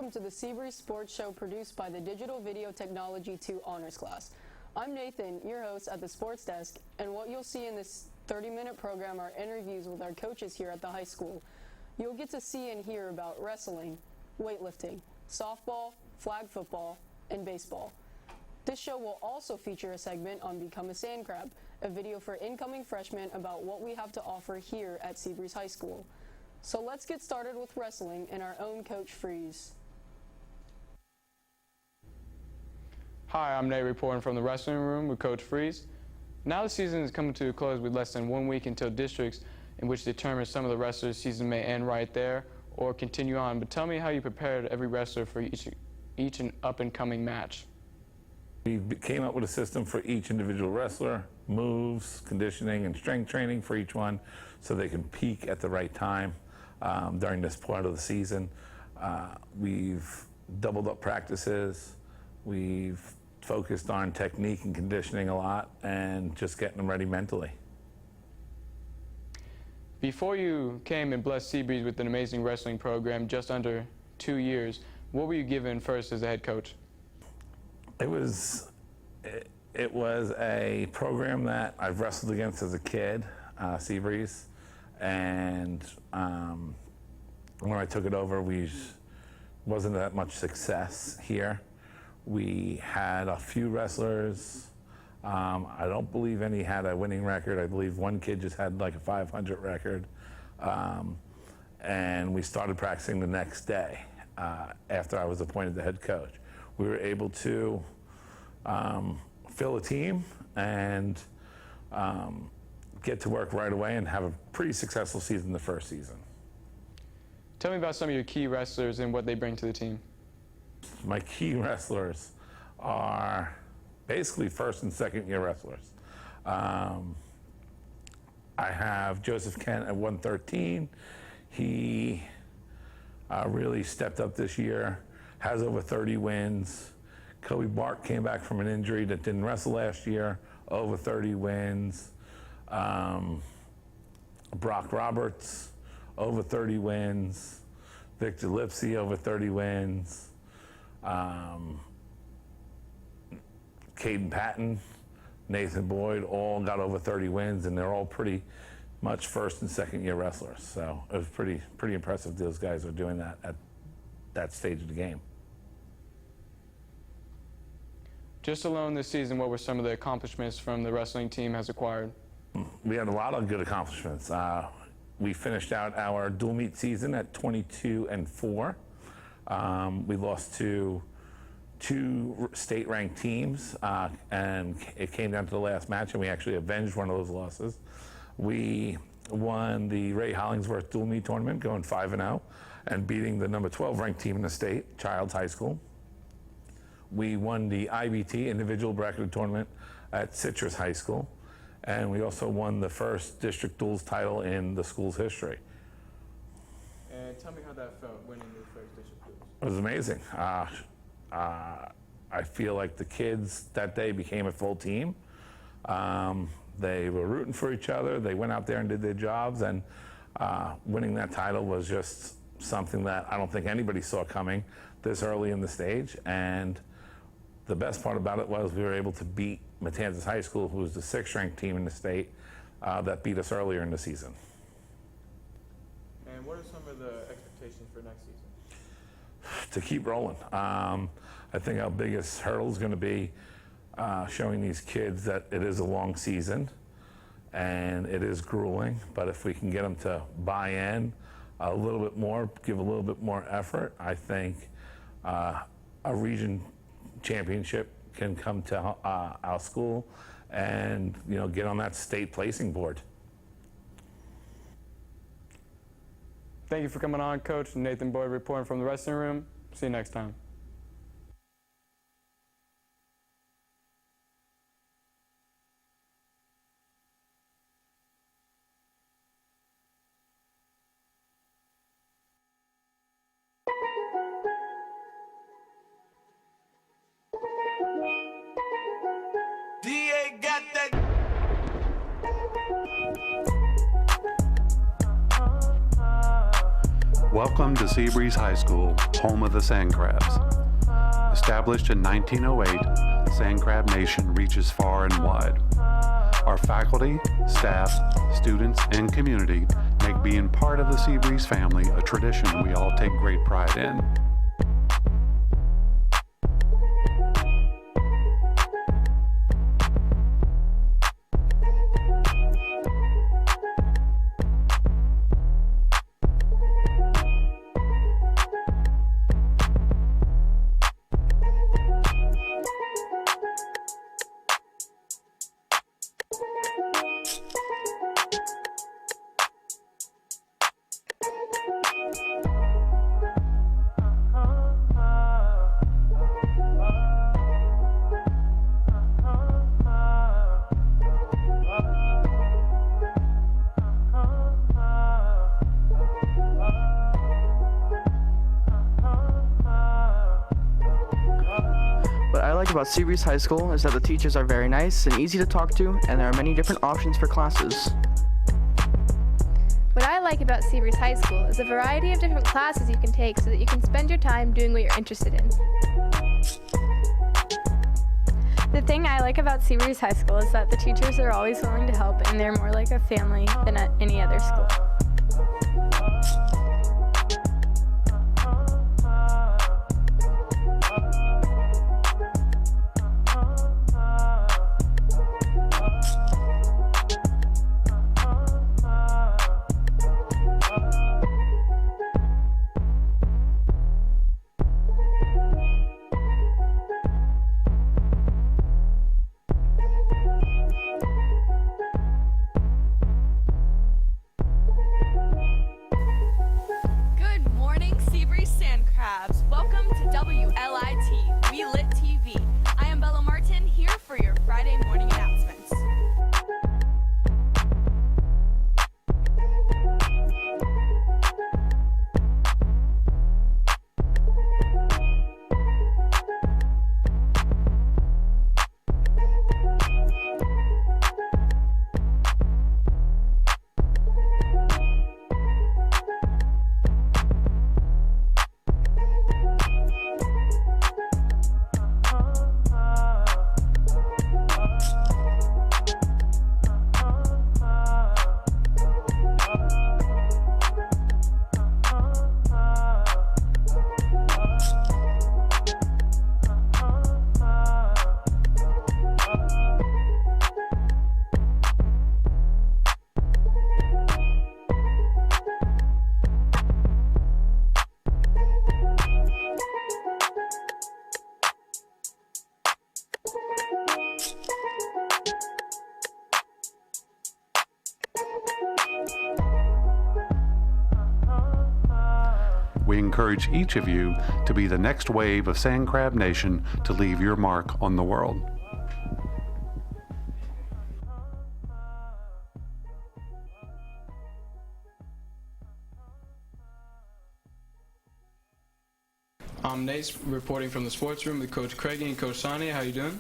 welcome to the Seabreeze Sports Show produced by the Digital Video Technology 2 Honors Class. I'm Nathan, your host at the Sports Desk, and what you'll see in this 30-minute program are interviews with our coaches here at the high school. You'll get to see and hear about wrestling, weightlifting, softball, flag football, and baseball. This show will also feature a segment on Become a Sand Crab, a video for incoming freshmen about what we have to offer here at Seabreeze High School. So let's get started with wrestling and our own Coach Freeze. Hi, I'm Nate reporting from the wrestling room with Coach Freeze. Now the season is coming to a close with less than 1 week until districts, in which determines some of the wrestlers' season may end right there or continue on. But tell me how you prepared every wrestler for each up-and-coming match. We came up with a system for each individual wrestler, moves, conditioning, and strength training for each one so they can peak at the right time during this part of the season. We've doubled up practices. We've focused on technique and conditioning a lot and just getting them ready mentally. Before you came and blessed Seabreeze with an amazing wrestling program just under 2 years, what were you given first as a head coach? It was a program that I've wrestled against as a kid, Seabreeze, and when I took it over, wasn't that much success here. We had a few wrestlers. I don't believe any had a winning record. I believe one kid just had like a 500 record. And we started practicing the next day after I was appointed the head coach. We were able to fill a team and get to work right away and have a pretty successful season the first season. Tell me about some of your key wrestlers and what they bring to the team. My key wrestlers are basically first and second year wrestlers. I have Joseph Kent at 113. He really stepped up this year, has over 30 wins. Kobe Bark came back from an injury that didn't wrestle last year, over 30 wins. Brock Roberts, over 30 wins. Victor Lipsy, over 30 wins. Caden Patton, Nathan Boyd, all got over 30 wins, and they're all pretty much first and second year wrestlers. So it was pretty impressive those guys are doing that at that stage of the game. Just alone this season, what were some of the accomplishments from the wrestling team has acquired? We had a lot of good accomplishments. We finished out our dual meet season at 22-4. We lost to 2 state-ranked teams, and it came down to the last match, and we actually avenged one of those losses. We won the Ray Hollingsworth dual meet tournament, going 5-0, and beating the number 12 ranked team in the state, Childs High School. We won the IBT individual bracket tournament at Citrus High School, and we also won the first district duals title in the school's history. And tell me how that felt, winning your first district duals. It was amazing. I feel like the kids that day became a full team. They were rooting for each other. They went out there and did their jobs, and winning that title was just something that I don't think anybody saw coming this early in the stage. And the best part about it was we were able to beat Matanzas High School, who was the 6th ranked team in the state, that beat us earlier in the season. And what are some of the expectations for next season? To keep rolling. I think our biggest hurdle is going to be showing these kids that it is a long season and it is grueling, but if we can get them to buy in a little bit more, give a little bit more effort, I think a region championship can come to our school and get on that state placing board. Thank you for coming on, Coach. Nathan Boyd reporting from the wrestling room. See you next time. DA got that. Welcome to Seabreeze High School, home of the Sand Crabs. Established in 1908, Sand Crab Nation reaches far and wide. Our faculty, staff, students, and community make being part of the Seabreeze family a tradition we all take great pride in. What I like about Seabreeze High School is that the teachers are very nice and easy to talk to, and there are many different options for classes. What I like about Seabreeze High School is a variety of different classes you can take so that you can spend your time doing what you're interested in. The thing I like about Seabreeze High School is that the teachers are always willing to help, and they're more like a family than at any other school. Good morning, Seabreeze Sand Crabs. Welcome to WLIT, We Lit TV. I am Bella Martin, here for your Friday morning announcements. We encourage each of you to be the next wave of Sand Crab Nation to leave your mark on the world. I'm Nate, reporting from the sports room with Coach Craigie and Coach Sonia. How you doing?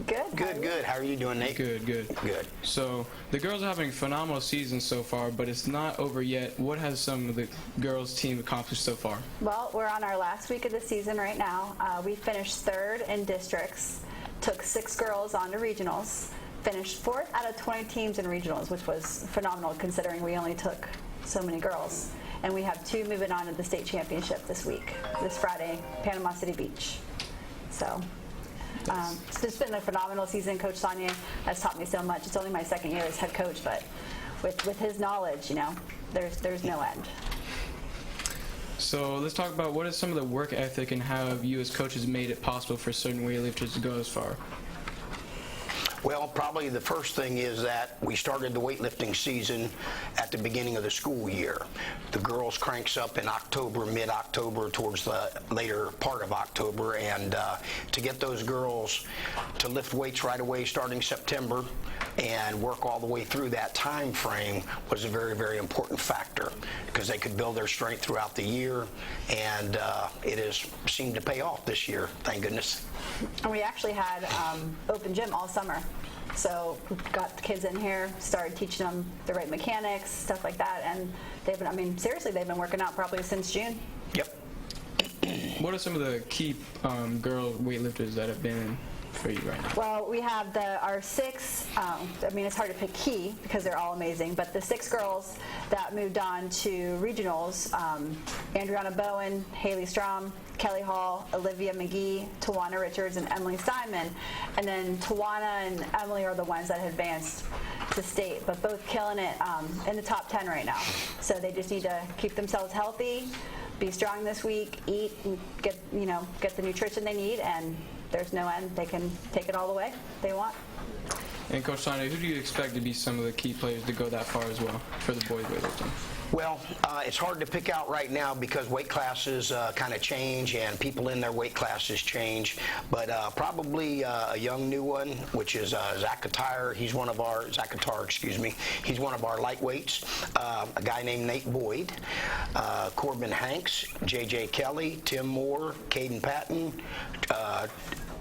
Good. How are you doing, Nate? Good. So the girls are having a phenomenal season so far, but it's not over yet. What has some of the girls' team accomplished so far? Well, we're on our last week of the season right now. We finished third in districts, took 6 girls on to regionals, finished 4th out of 20 teams in regionals, which was phenomenal considering we only took so many girls. And we have 2 moving on to the state championship this Friday, Panama City Beach. So it's been a phenomenal season. Coach Sonia has taught me so much. It's only my 2nd year as head coach, but with his knowledge, there's no end. So let's talk about what is some of the work ethic and how have you as coaches made it possible for certain weightlifters to go as far? Well, probably the first thing is that we started the weightlifting season at the beginning of the school year. The girls cranks up in October, mid-October, towards the later part of October, and to get those girls to lift weights right away starting September and work all the way through that time frame was a very, very important factor because they could build their strength throughout the year, and it has seemed to pay off this year, thank goodness. And we actually had open gym all summer. So we got the kids in here, started teaching them the right mechanics, stuff like that, and they've been, I mean, seriously, they've been working out probably since June. Yep. What are some of the key girl weightlifters that have been for you right now? Well, we have our 6, I mean, it's hard to pick key because they're all amazing, but the 6 girls that moved on to regionals, Adriana Bowen, Haley Strom, Kelly Hall, Olivia McGee, Tawana Richards, and Emily Steinman. And then Tawana and Emily are the ones that have advanced to state, but both killing it in the top 10 right now. So they just need to keep themselves healthy, be strong this week, eat, and get the nutrition they need, and there's no end. They can take it all the way they want. And Coach Sonny, who do you expect to be some of the key players to go that far as well for the boys weightlifting? Well, it's hard to pick out right now because weight classes kind of change and people in their weight classes change. But probably a young new one, which is Zach Qatar. He's one of our He's one of our lightweights. A guy named Nate Boyd, Corbin Hanks, J.J. Kelly, Tim Moore, Caden Patton,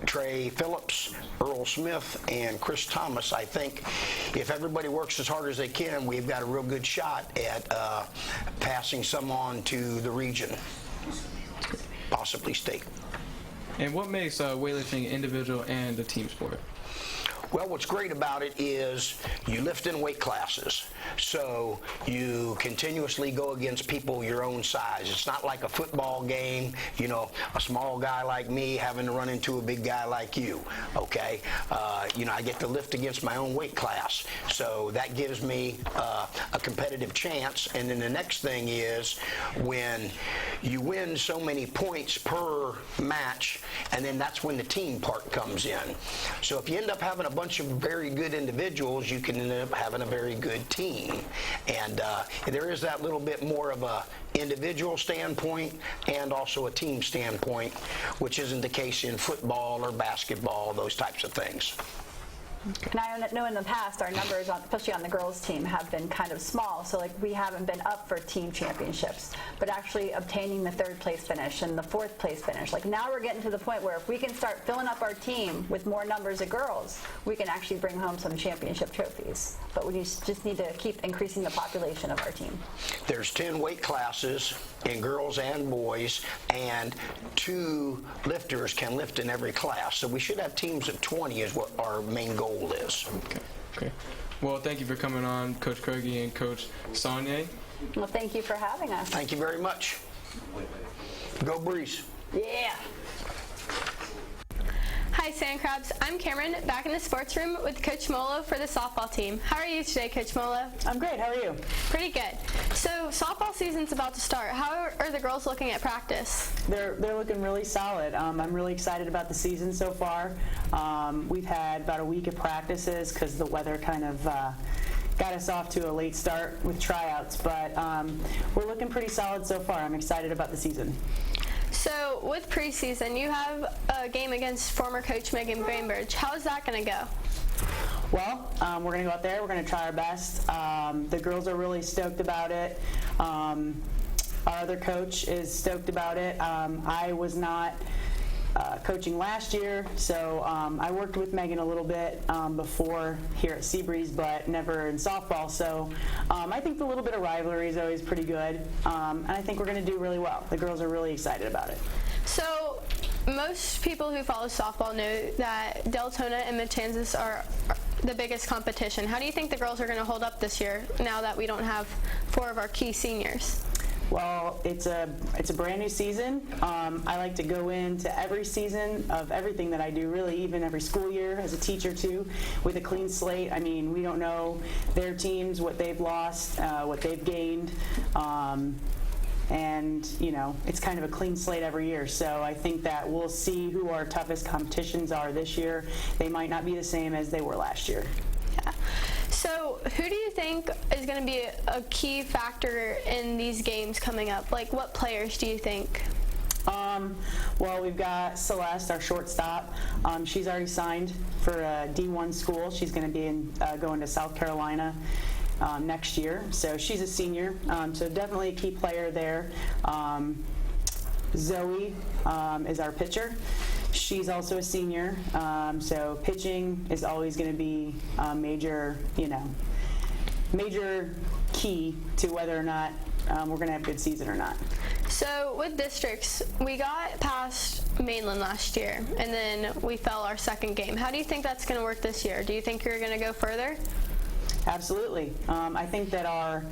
Trey Phillips, Earl Smith, and Chris Thomas. I think if everybody works as hard as they can, we've got a real good shot at passing some on to the region, possibly state. And what makes weightlifting an individual and a team sport? Well, what's great about it is you lift in weight classes, so you continuously go against people your own size. It's not like a football game, a small guy like me having to run into a big guy like you, okay? I get to lift against my own weight class, so that gives me a competitive chance. And then the next thing is when you win so many points per match, and then that's when the team part comes in. So if you end up having a bunch of very good individuals, you can end up having a very good team. And there is that little bit more of a individual standpoint and also a team standpoint, which isn't the case in football or basketball, those types of things. And I know in the past our numbers, especially on the girls team, have been kind of small. So we haven't been up for team championships, but actually obtaining the 3rd place finish and the 4th place finish. Now we're getting to the point where if we can start filling up our team with more numbers of girls, we can actually bring home some championship trophies. But we just need to keep increasing the population of our team. There's 10 weight classes in girls and boys, and 2 lifters can lift in every class. So we should have teams of 20 is what our main goal is. Okay. Well, thank you for coming on, Coach Krogi and Coach Sonye. Well, thank you for having us. Thank you very much. Go Breeze. Yeah. Hi, Sand Crabs. I'm Cameron, back in the sports room with Coach Molo for the softball team. How are you today, Coach Molo? I'm great. How are you? Pretty good. So, softball season's about to start. How are the girls looking at practice? They're looking really solid. I'm really excited about the season so far. We've had about a week of practices because the weather kind of got us off to a late start with tryouts, but we're looking pretty solid so far. I'm excited about the season. So, with preseason, you have a game against former coach Megan Bainbridge. How is that going to go? Well, we're going to go out there. We're going to try our best. The girls are really stoked about it. Our other coach is stoked about it. I was not coaching last year, so I worked with Megan a little bit before here at Seabreeze, but never in softball. So I think the little bit of rivalry is always pretty good, and I think we're going to do really well. The girls are really excited about it. So most people who follow softball know that Deltona and Matanzas are the biggest competition. How do you think the girls are going to hold up this year now that we don't have 4 of our key seniors? Well, it's a brand new season. I like to go into every season of everything that I do, really, even every school year as a teacher too, with a clean slate. I mean, we don't know their teams, what they've lost, what they've gained, and it's kind of a clean slate every year. So I think that we'll see who our toughest competitions are this year. They might not be the same as they were last year. Yeah. So who do you think is going to be a key factor in these games coming up? What players do you think? Well, we've got Celeste, our shortstop. She's already signed for a D1 school. She's going to be going to South Carolina next year. So she's a senior. So definitely a key player there. Zoe is our pitcher. She's also a senior, so pitching is always going to be a major key to whether or not we're going to have a good season or not. So with districts, we got past Mainland last year, and then we fell our second game. How do you think that's going to work this year? Do you think you're going to go further? Absolutely. I think that our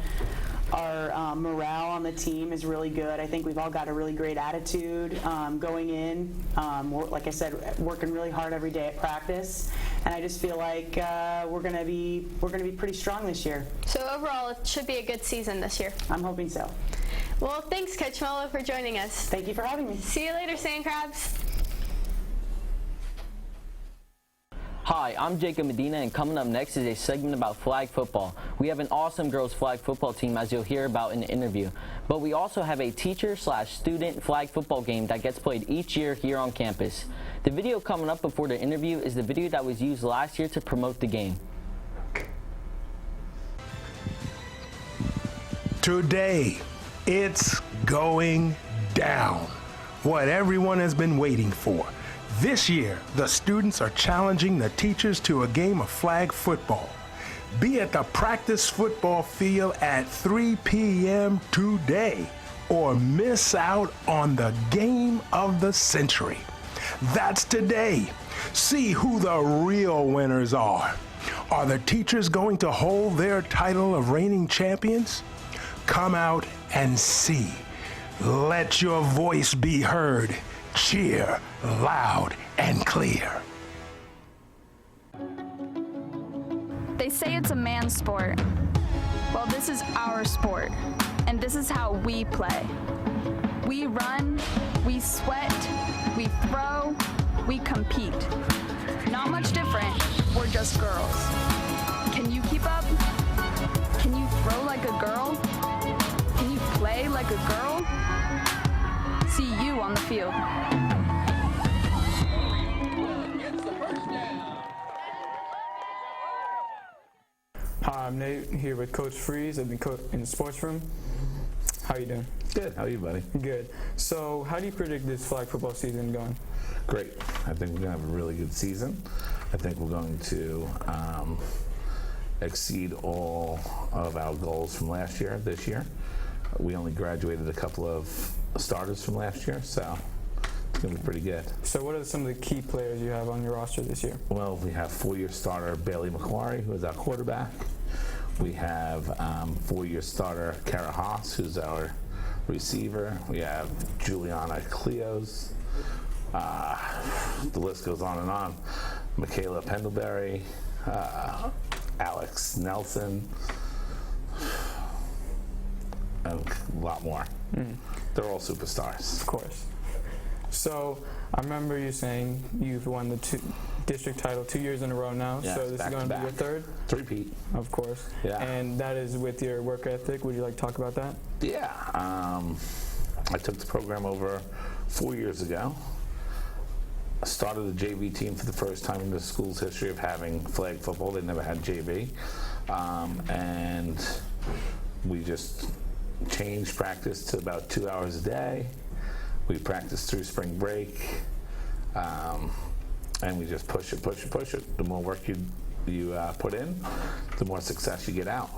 morale on the team is really good. I think we've all got a really great attitude going in. Like I said, working really hard every day at practice, and I just feel like we're going to be pretty strong this year. So overall, it should be a good season this year. I'm hoping so. Well, thanks, Coach Mello, for joining us. Thank you for having me. See you later, Sand Crabs. Hi, I'm Jacob Medina, and coming up next is a segment about flag football. We have an awesome girls flag football team, as you'll hear about in the interview. But we also have a teacher/student flag football game that gets played each year here on campus. The video coming up before the interview is the video that was used last year to promote the game. Today, it's going down. What everyone has been waiting for. This year, the students are challenging the teachers to a game of flag football. Be at the practice football field at 3 p.m. today, or miss out on the game of the century. That's today. See who the real winners are. Are the teachers going to hold their title of reigning champions? Come out and see. Let your voice be heard. Cheer loud and clear. They say it's a man's sport. Well, this is our sport, and this is how we play. We run, we sweat, we throw, we compete. Not much different, we're just girls. Can you keep up? Can you throw like a girl? Can you play like a girl? See you on the field. Hi, I'm Nate here with Coach Freeze in the sports room. How you doing? Good. How are you, buddy? Good. So, how do you predict this flag football season going? Great. I think we're going to have a really good season. I think we're going to exceed all of our goals from last year, this year. We only graduated a couple of starters from last year, so it's going to be pretty good. So what are some of the key players you have on your roster this year? Well, we have four-year starter Bailey McQuarrie, who is our quarterback. We have four-year starter Kara Haas, who's our receiver. We have Juliana Cleos. The list goes on and on. Michaela Pendleberry, Alex Nelson, and a lot more. They're all superstars. Of course. So I remember you saying you've won the district title 2 years in a row now. Yes, so this is going to be your third? Three-peat. Of course. Yeah. And that is with your work ethic. Would you like to talk about that? Yeah. I took the program over 4 years ago. I started the JV team for the first time in the school's history of having flag football. They never had JV. And we just changed practice to about 2 hours a day. We practiced through spring break, and we just push it. The more work you put in, the more success you get out.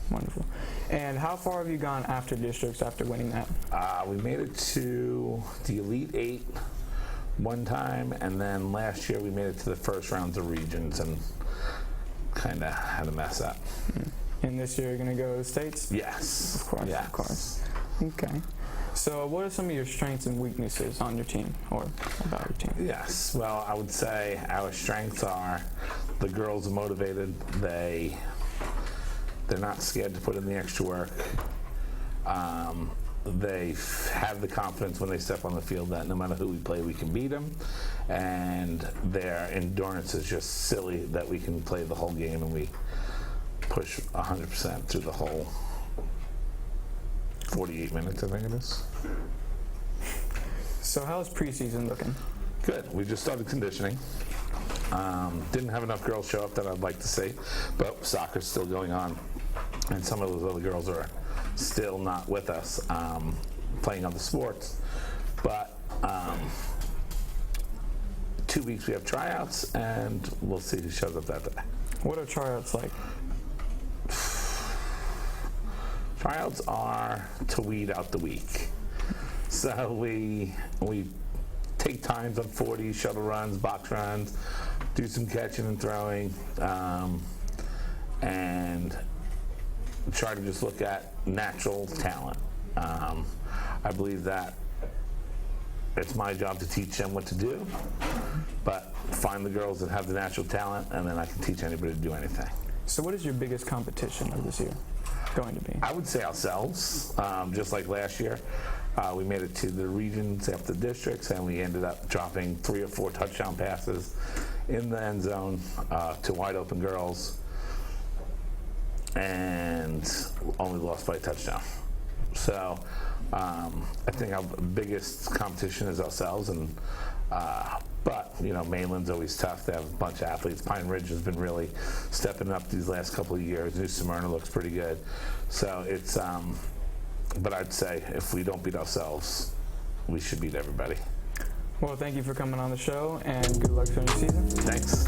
Wonderful. And how far have you gone after districts after winning that? We made it to the Elite Eight one time, and then last year we made it to the first rounds of regions and kind of had a mess up. And this year you're going to go to the States? Yes. Of course, yes. Of course. Okay. So what are some of your strengths and weaknesses on your team or about your team? Yes. Well, I would say our strengths are the girls are motivated. They're not scared to put in the extra work. They have the confidence when they step on the field that no matter who we play, we can beat them. And their endurance is just silly that we can play the whole game and we push 100% through the whole 48 minutes, I think it is. So how's preseason looking? Good. We just started conditioning. Didn't have enough girls show up that I'd like to see, but soccer's still going on, and some of those other girls are still not with us playing other sports. But 2 weeks we have tryouts, and we'll see who shows up that day. What are tryouts like? Tryouts are to weed out the week. So we take times on 40, shuttle runs, box runs, do some catching and throwing, and try to just look at natural talent. I believe that it's my job to teach them what to do, but find the girls that have the natural talent, and then I can teach anybody to do anything. So what is your biggest competition of this year going to be? I would say ourselves, just like last year. We made it to the regions after the districts, and we ended up dropping 3 or 4 touchdown passes in the end zone to wide open girls, and only lost by a touchdown. So I think our biggest competition is ourselves, and but you know, Mainland's always tough. They have a bunch of athletes. Pine Ridge has been really stepping up these last couple of years. New Smyrna looks pretty good. So it's but I'd say if we don't beat ourselves, we should beat everybody. Well, thank you for coming on the show, and good luck during your season. Thanks.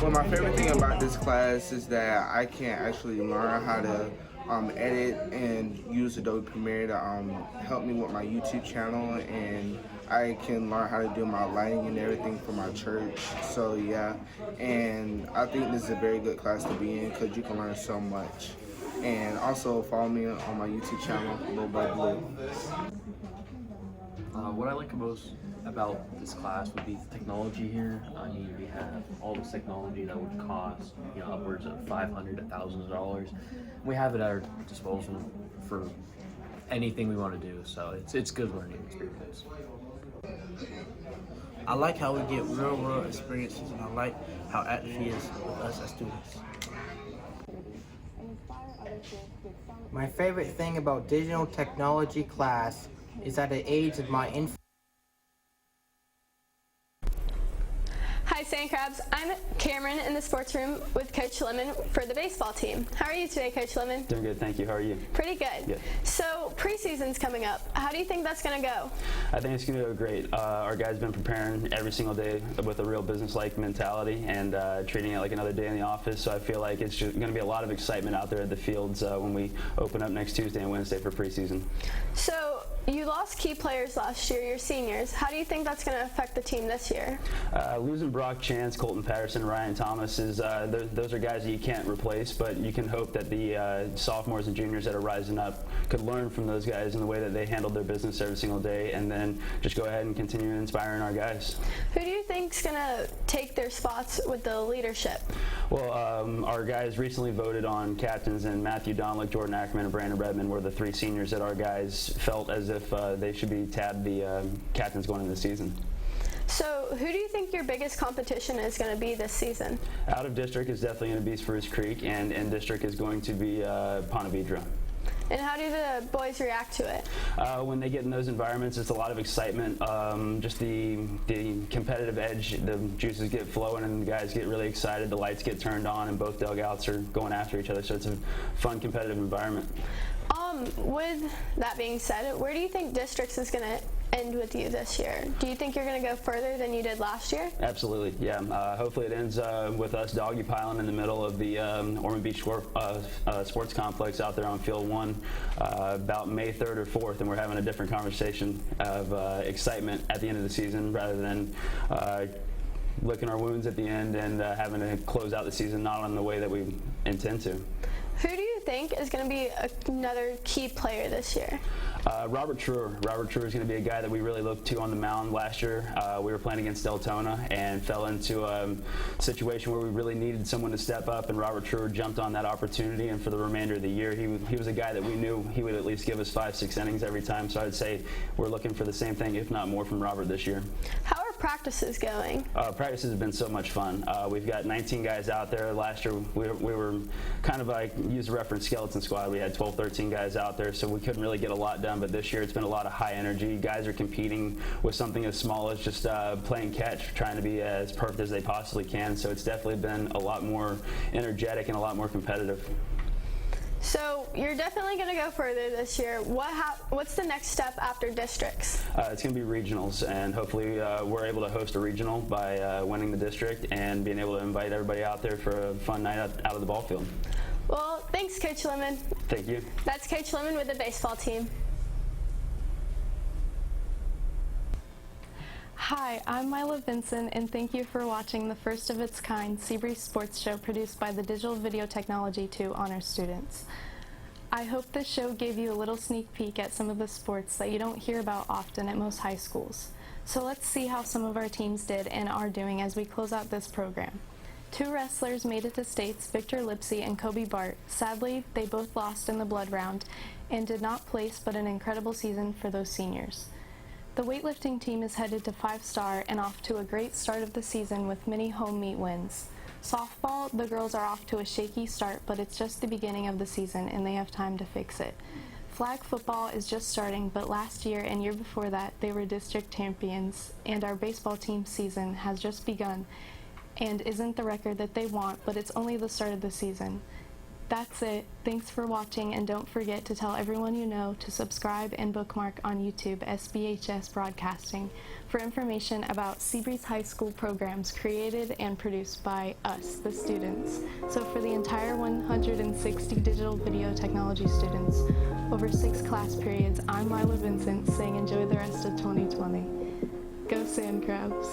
Well, my favorite thing about this class is that I can actually learn how to edit and use Adobe Premiere to help me with my YouTube channel, and I can learn how to do my lighting and everything for my church. So yeah, and I think this is a very good class to be in because you can learn so much. And also follow me on my YouTube channel, Little Boy Blue. What I like most about this class would be the technology here. I mean, we have all this technology that would cost, you know, upwards of $500 to thousands of dollars. We have it at our disposal for anything we want to do, so it's good learning experience. I like how we get real world experiences, and I like how active he is with us as students. My favorite thing about digital technology class is at the age of my infant. Hi Sand Crabs, I'm Cameron in the sports room with Coach Lemon for the baseball team. How are you today, Coach Lemon? Doing good, thank you. How are you? Pretty good. Good. So preseason's coming up. How do you think that's going to go? I think it's going to go great. Our guys have been preparing every single day with a real business-like mentality and treating it like another day in the office. So I feel like it's just going to be a lot of excitement out there at the fields when we open up next Tuesday and Wednesday for preseason. So you lost key players last year, your seniors. How do you think that's going to affect the team this year? Losing Brock Chance, Colton Patterson, Ryan Thomas, those are guys that you can't replace, but you can hope that the sophomores and juniors that are rising up could learn from those guys in the way that they handled their business every single day, and then just go ahead and continue inspiring our guys. Who do you think's going to take their spots with the leadership? Well, our guys recently voted on captains, and Matthew Donlick, Jordan Ackerman, and Brandon Redmond were the 3 seniors that our guys felt as if they should be tabbed the captains going into the season. So who do you think your biggest competition is going to be this season? Out of district is definitely going to be Spruce Creek, and in district is going to be Ponte Vedra. And how do the boys react to it? When they get in those environments, it's a lot of excitement. Just the competitive edge, the juices get flowing and the guys get really excited. The lights get turned on and both dugouts are going after each other. So it's a fun, competitive environment. With that being said, where do you think districts is going to end with you this year? Do you think you're going to go further than you did last year? Absolutely, yeah. Hopefully it ends with us doggy piling in the middle of the Ormond Beach Sports Complex out there on Field 1 about May 3rd or 4th, and we're having a different conversation of excitement at the end of the season rather than licking our wounds at the end and having to close out the season not on the way that we intend to. Who do you think is going to be another key player this year? Robert Truer. Robert Truer is going to be a guy that we really looked to on the mound last year. We were playing against Deltona and fell into a situation where we really needed someone to step up, and Robert Truer jumped on that opportunity, and for the remainder of the year he was a guy that we knew he would at least give us 5-6 innings every time, so I'd say we're looking for the same thing, if not more, from Robert this year. How are practices going? Practices have been so much fun. We've got 19 guys out there. Last year we were kind of like, use the reference skeleton squad. We had 12, 13 guys out there, so we couldn't really get a lot done. But this year it's been a lot of high energy. Guys are competing with something as small as just playing catch, trying to be as perfect as they possibly can. So it's definitely been a lot more energetic and a lot more competitive. So you're definitely going to go further this year. What's the next step after districts? It's going to be regionals, and hopefully we're able to host a regional by winning the district and being able to invite everybody out there for a fun night out of the ball field. Well, thanks, Coach Lemon. Thank you. That's Coach Lemon with the baseball team. Hi, I'm Mila Vincent, and thank you for watching the first of its kind Seabreeze Sports Show produced by the Digital Video Technology 2 honors students. I hope this show gave you a little sneak peek at some of the sports that you don't hear about often at most high schools. So let's see how some of our teams did and are doing as we close out this program. 2 wrestlers made it to states, Victor Lipsy and Kobe Bart. Sadly, they both lost in the blood round and did not place, but an incredible season for those seniors. The weightlifting team is headed to 5-star and off to a great start of the season with many home meet wins. Softball, the girls are off to a shaky start, but it's just the beginning of the season and they have time to fix it. Flag football is just starting, but last year and year before that, they were district champions, and our baseball team season has just begun and isn't the record that they want, but it's only the start of the season. That's it. Thanks for watching, and don't forget to tell everyone you know to subscribe and bookmark on YouTube SBHS Broadcasting for information about Seabreeze High School programs created and produced by us, the students. So for the entire 160 digital video technology students over 6 class periods, I'm Mila Vincent saying enjoy the rest of 2020. Go Sand Crabs.